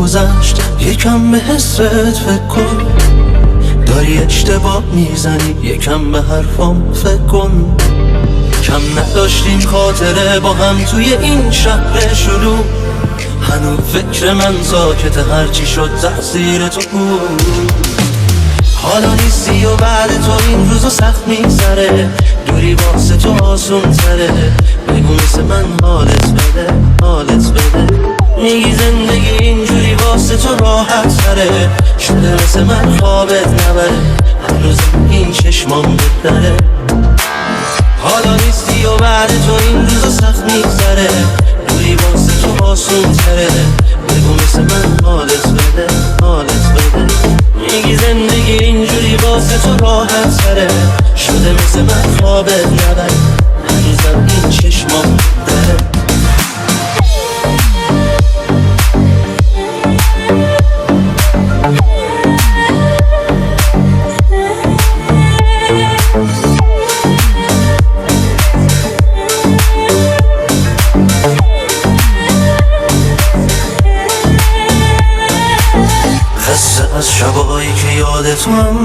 گذشت یکم به حست فکر کن. داری اشتباه میزنی یکم به حرفام فکر کن. کم نداشتیم خاطره با هم توی این شهر شلوغ. هنوز فکر من ساکت هرچی شد تقصیر تو بود. حالا نیستی و بعد تو این روزا سخت میگذره. دوری واسه تو آسون تره. بگو مثل من حالت بده، حالت بده. میگی زندگی اینجوری واسه تو راحت تره. شده مثل من خوابت نبره. هنوز این چشمام بهتره. حالا نیستی و بعد تو این روزا سخت میگذره. دوری واسه تو آسون تره. بگو مثل من حالت بده، حالت بده. میگی زندگی اینجوری واسه تو راحت تره. شده مثل من خوابت نبره. هنوزم این چشمام داره. از شبایی که یادتم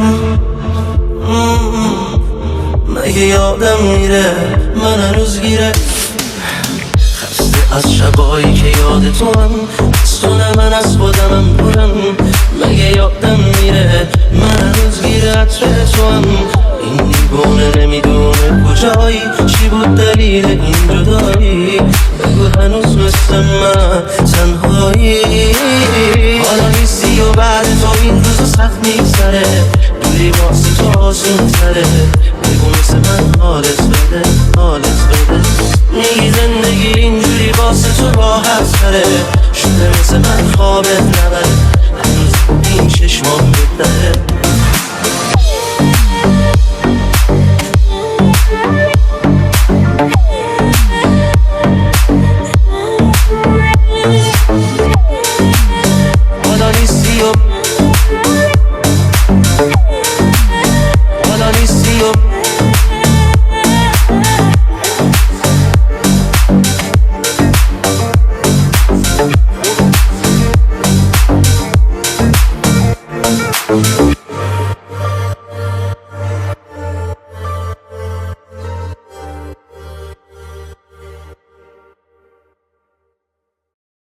مگه یادم میره من هنوز گیره. خسته از شبایی که یادتم سونه من از خودمم برم. مگه یادم میره من هنوز گیره عطر توام. این دیوانه نمیدونه کجایی چی بود دلیل این جدایی. بگو هنوز مثل من تنهایی. حالا نیستی و بعد تو این روزا سخت میگذره. دوری واسه تو آسون تره. بگو مثل من حالت بده، حالت بده. میگی زندگی اینجوری واسه تو راحت تره. شده مثل من خوابت نبره. هنوز این چشمام